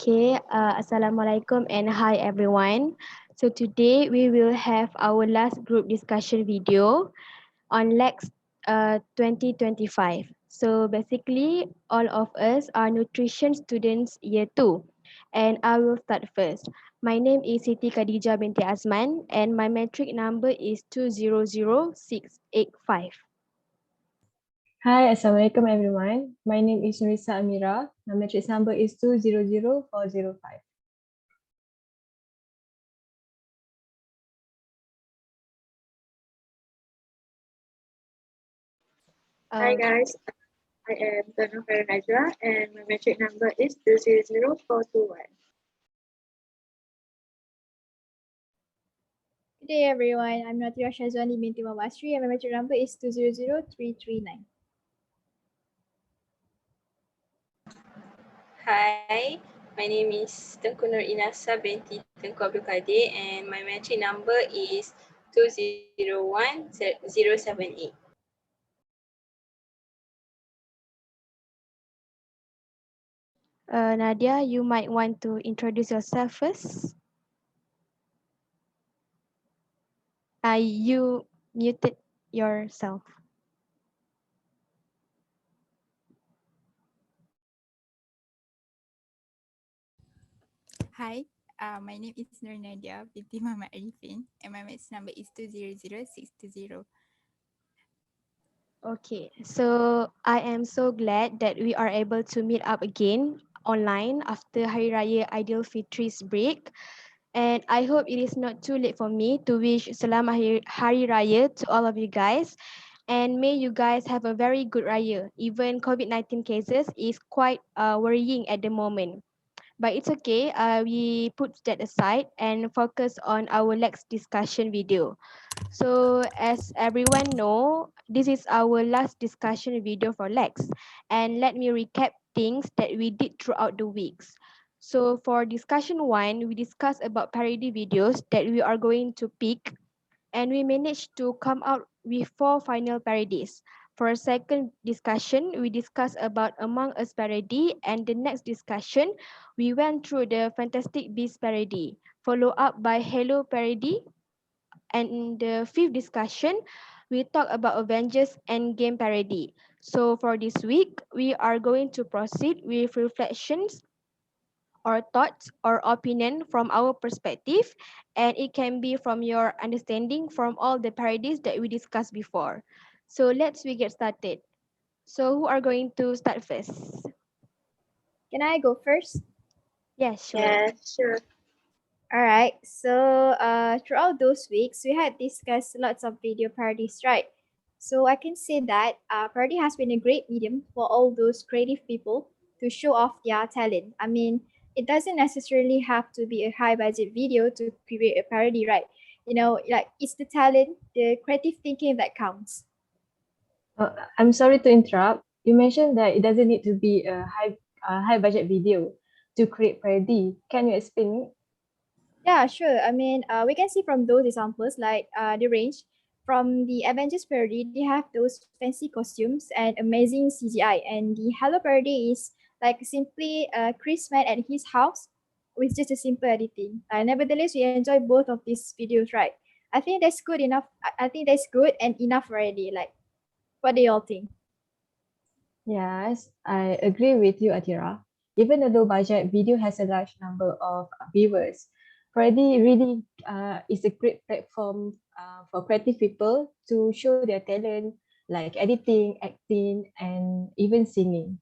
Okay, Assalamualaikum and hi everyone. So today we will have our last group discussion video on LAX 2025. So basically all of us are nutrition students year 2 and I will start first. My name is Siti Khadijah Binti Azman and my metric number is 200685. Hi, Assalamualaikum everyone. My name is Nurissa Amira. My matrix number is 200405. Hi guys, I am Tuan Khairunnajwa and my metric number is 200421. Good day everyone, I'm Nadiah Syazwani Binti Hasri and my metric number is 200339. Hi, my name is Tengku Inasa Binti Tengku Kadir and my metric number is 201078. Nadiah, you might want to introduce yourself first. You muted yourself. Hi, my name is Nadiah Binti Arifin and my match number is 200620. Okay, so I am so glad that we are able to meet up again online after Hari Raya Aidilfitri's break. And I hope it is not too late for me to wish Selamat Hari Raya to all of you guys. And may you guys have a very good Raya. Even COVID-19 cases is quite worrying at the moment. But it's okay, we put that aside and focus on our next discussion video. So as everyone know, this is our last discussion video for LAX. And let me recap things that we did throughout the weeks. So for discussion 1, we discussed about parody videos that we are going to pick, and we managed to come out with 4 final parodies. For a second discussion, we discussed about Among Us parody, and the next discussion, we went through the Fantastic Beasts parody, followed up by Hello parody. And in the fifth discussion, we talk about Avengers Endgame parody. So for this week, we are going to proceed with reflections or thoughts or opinion from our perspective, and it can be from your understanding from all the parodies that we discussed before. So we get started. So who are going to start first? Can I go first? Yes, sure. Yeah, sure. Alright, so throughout those weeks, we had discussed lots of video parodies, right? So I can say that parody has been a great medium for all those creative people to show off their talent. I mean, it doesn't necessarily have to be a high budget video to create a parody, right? You know, like it's the talent, the creative thinking that counts. I'm sorry to interrupt. You mentioned that it doesn't need to be a high budget video to create parody. Can you explain it? Yeah, sure. I mean, we can see from those examples like the range from the Avengers parody, they have those fancy costumes and amazing CGI. And the Hello parody is like simply Chris man at his house with just a simple editing. Nevertheless, we enjoy both of these videos, right? I think that's good enough. I think that's good and enough already. Like, what do y'all think? Yes, I agree with you, Athirah. Even a low budget video has a large number of viewers. Parody really is a great platform for creative people to show their talent, like editing, acting, and even singing.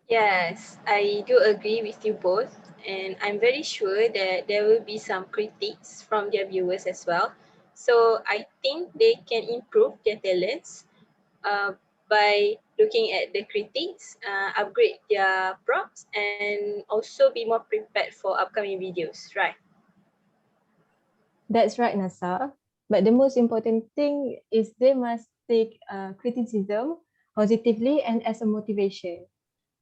Yes, I do agree with you both, and I'm very sure that there will be some critics from their viewers as well. So I think they can improve their talents by looking at the critics, upgrade their props, and also be more prepared for upcoming videos, right? That's right, Nasa. But the most important thing is they must take criticism positively and as a motivation.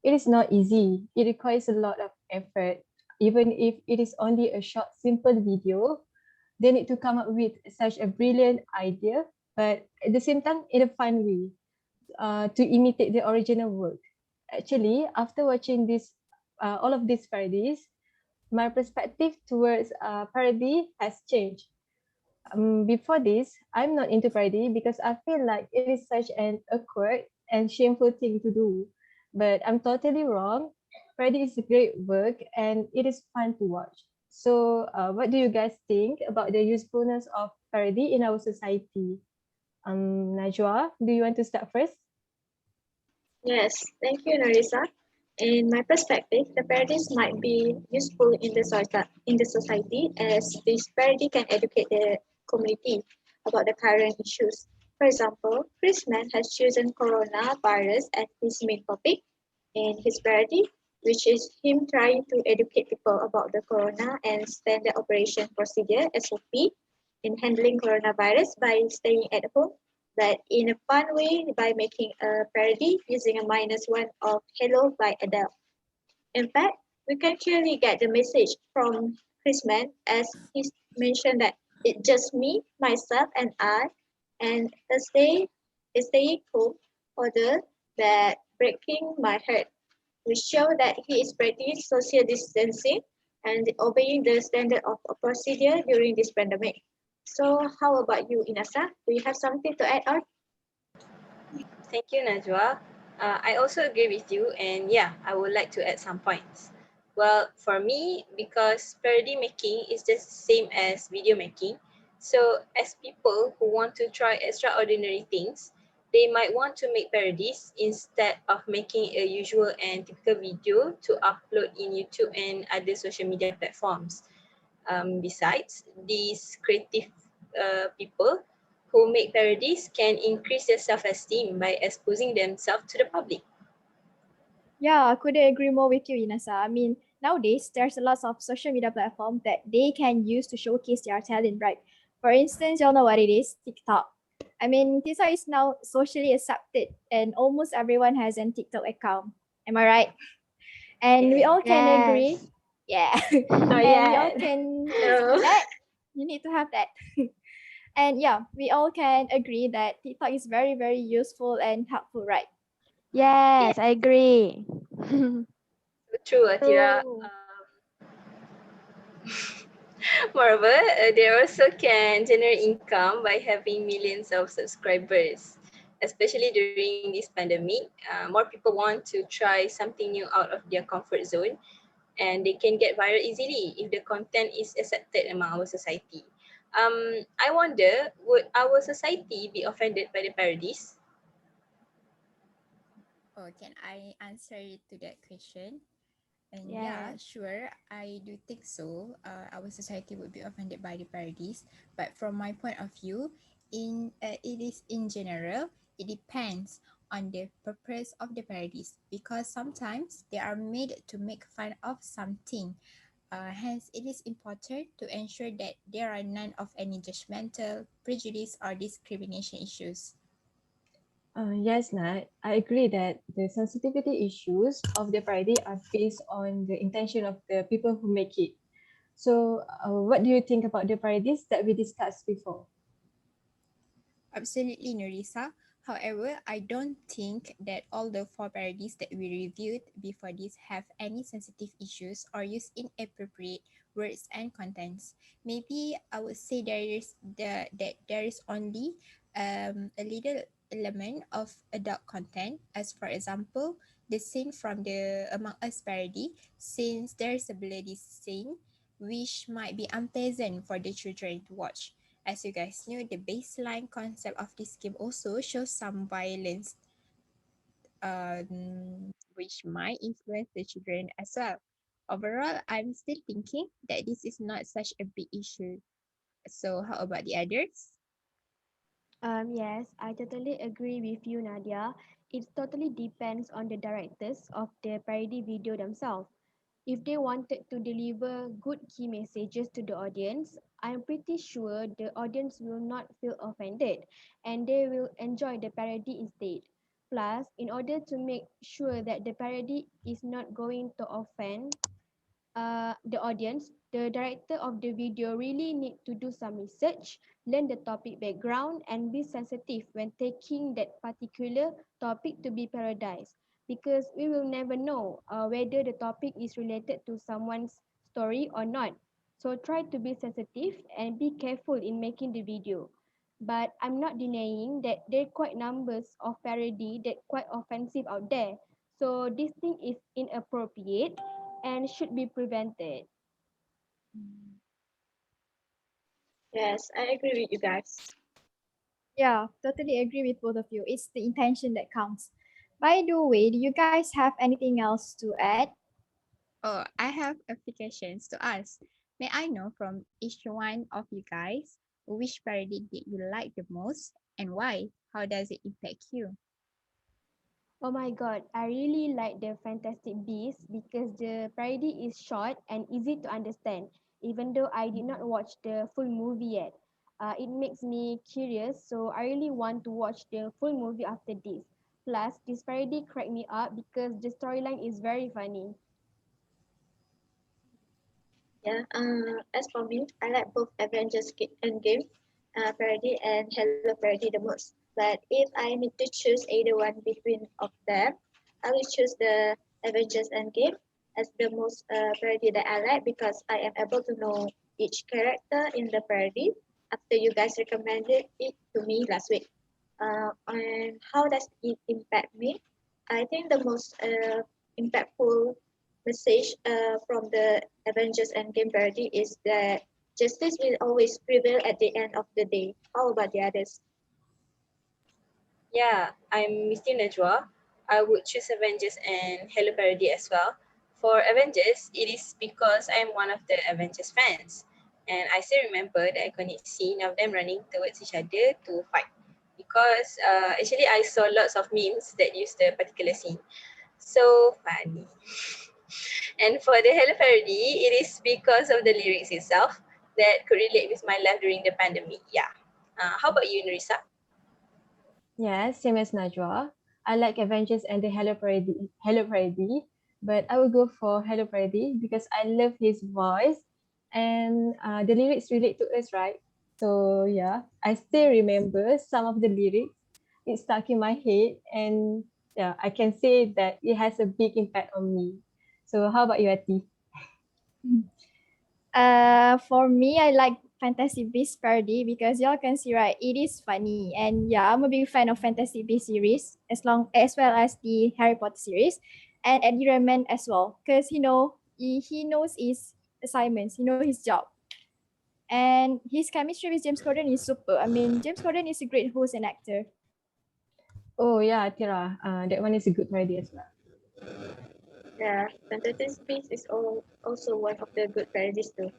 It is not easy. It requires a lot of effort. Even if it is only a short, simple video, they need to come up with such a brilliant idea, but at the same time, in a fun way, to imitate the original work. Actually, after watching this, all of these parodies, my perspective towards parody has changed. Before this, I'm not into parody because I feel like it is such an awkward and shameful thing to do. But I'm totally wrong. Parody is a great work and it is fun to watch. So, what do you guys think about the usefulness of parody in our society? Najwa, do you want to start first? Yes, thank you, Nurissa. In my perspective, the parodies might be useful in the society as this parody can educate the community about the current issues. For example, Chrisman has chosen coronavirus as his main topic in his parody, which is him trying to educate people about the corona and standard operation procedure (SOP) in handling coronavirus by staying at home, but in a fun way by making a parody using a minus one of Hello by Adele. In fact, we can clearly get the message from Chrisman as he mentioned that it's just me, myself, and I, and a stay home order that breaking my heart. We show that he is practicing social distancing and obeying the standard of a procedure during this pandemic. So, how about you, Inasa? Do you have something to add on? Thank you, Najwa. I also agree with you, and yeah, I would like to add some points. Well, for me, because parody making is just the same as video making, so as people who want to try extraordinary things, they might want to make parodies instead of making a usual and typical video to upload in YouTube and other social media platforms. Besides, these creative people who make parodies can increase their self-esteem by exposing themselves to the public. Yeah, I couldn't agree more with you, Inasa. I mean, nowadays there's a lot of social media platforms that they can use to showcase their talent, right? For instance, y'all know what it is, TikTok. I mean, TikTok is now socially accepted, and almost everyone has a TikTok account. Am I right? And we Yeah. all can agree, Yes. yeah, Not and we all yet. can No. that you need to have that. And yeah, we all can agree that TikTok is very, very useful and helpful, right? Yeah, Yes, I agree. so true, Athirah. True. Moreover, they also can generate income by having millions of subscribers. Especially during this pandemic, more people want to try something new out of their comfort zone, and they can get viral easily if the content is accepted among our society. I wonder, would our society be offended by the parodies? Oh, can I answer to that question? And yeah, Yes. sure, I do think so. Our society would be offended by the parodies, but from my point of view, it is in general, it depends on the purpose of the parodies because sometimes they are made to make fun of something. Hence, it is important to ensure that there are none of any judgmental, prejudice, or discrimination issues. Yes, Nat. I agree that the sensitivity issues of the parody are based on the intention of the people who make it. So, what do you think about the parodies that we discussed before? Absolutely, Nurissa. However, I don't think that all the four parodies that we reviewed before this have any sensitive issues or use inappropriate words and contents. Maybe I would say that there is only a little element of adult content, as for example, the scene from the Among Us parody, since there is a bloody scene which might be unpleasant for the children to watch. As you guys know, the baseline concept of this game also shows some violence, which might influence the children as well. Overall, I'm still thinking that this is not such a big issue. So, how about the others? Yes, I totally agree with you, Nadia. It totally depends on the directors of the parody video themselves. If they wanted to deliver good key messages to the audience, I'm pretty sure the audience will not feel offended and they will enjoy the parody instead. Plus, in order to make sure that the parody is not going to offend the audience, the director of the video really need to do some research, learn the topic background, and be sensitive when taking that particular topic to be parodized. because we will never know whether the topic is related to someone's story or not. So try to be sensitive and be careful in making the video. But I'm not denying that there are quite numbers of parody that quite offensive out there. So this thing is inappropriate and should be prevented. Yes, I agree with you guys. Yeah, totally agree with both of you. It's the intention that counts. By the way, do you guys have anything else to add? Oh, I have applications to ask. May I know from each one of you guys which parody did you like the most and why? How does it impact you? Oh my god, I really like the Fantastic Beasts because the parody is short and easy to understand, even though I did not watch the full movie yet. It makes me curious, so I really want to watch the full movie after this. Plus, this parody cracked me up because the storyline is very funny. Yeah. As for me, I like both Endgame parody and Hello parody the most. But if I need to choose either one between of them, I will choose the Avengers Endgame as the most parody that I like because I am able to know each character in the parody after you guys recommended it to me last week. And how does it impact me? I think the most impactful message from the Avengers Endgame parody is that justice will always prevail at the end of the day. How about the others? Yeah, I'm with you, Najwa. I would choose Avengers and Hello Parody as well. For Avengers, it is because I'm one of the Avengers fans. And I still remember the iconic scene of them running towards each other to fight. Because actually, I saw lots of memes that use the particular scene. So funny. And for the Hello Parody, it is because of the lyrics itself that could relate with my life during the pandemic. Yeah. How about you, Nurissa? Yeah, same as Najwa. I like Avengers and the Hello Parody, but I will go for Hello Parody because I love his voice and the lyrics relate to us, right? So yeah, I still remember some of the lyrics. It's stuck in my head, and yeah, I can say that it has a big impact on me. So how about you, Ati? For me, I like Fantasy Beasts parody because y'all can see, right, it is funny. And yeah, I'm a big fan of Fantasy Beasts series as well as the Harry Potter series and Eddie Redmayne as well because he knows his assignments, he knows his job. And his chemistry with James Corden is super. I mean, James Corden is a great host and actor. Oh yeah, Athirah. That one is a good parody as well. Yeah, Fantastic Beasts is also one of the good parodies too.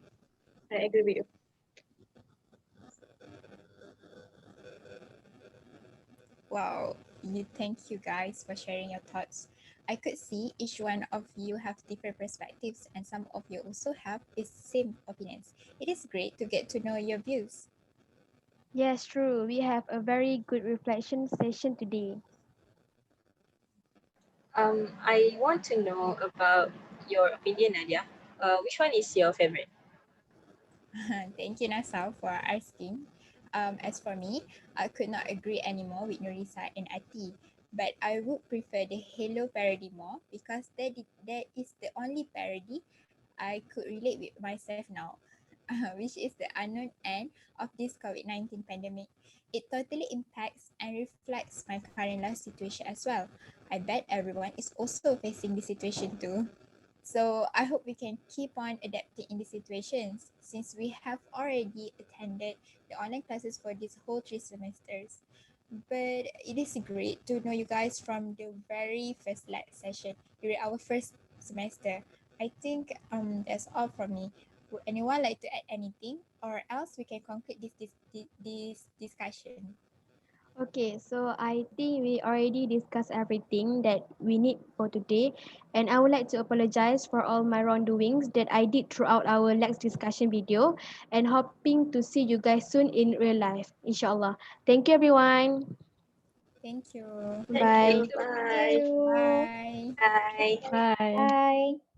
I agree with you. Wow, thank you guys for sharing your thoughts. I could see each one of you have different perspectives and some of you also have the same opinions. It is great to get to know your views. Yes, true. We have a very good reflection session today. I want to know about your opinion, Nadia. Which one is your favorite? Thank you, Nasal, for asking. As for me, I could not agree anymore with Nurissa and Ati, but I would prefer the Halo parody more because that is the only parody I could relate with myself now, which is the unknown end of this COVID-19 pandemic. It totally impacts and reflects my current life situation as well. I bet everyone is also facing this situation too. So I hope we can keep on adapting in these situations since we have already attended the online classes for this whole 3 semesters. But it is great to know you guys from the very first LAX session during our first semester. I think that's all from me. Would anyone like to add anything, or else we can conclude this discussion? Okay, so I think we already discussed everything that we need for today, and I would like to apologize for all my wrongdoings that I did throughout our next discussion video, and hoping to see you guys soon in real life, inshallah. Thank you, everyone. Thank you. Thank Bye. you. Thank Bye. you. Bye. Bye. Bye. Bye.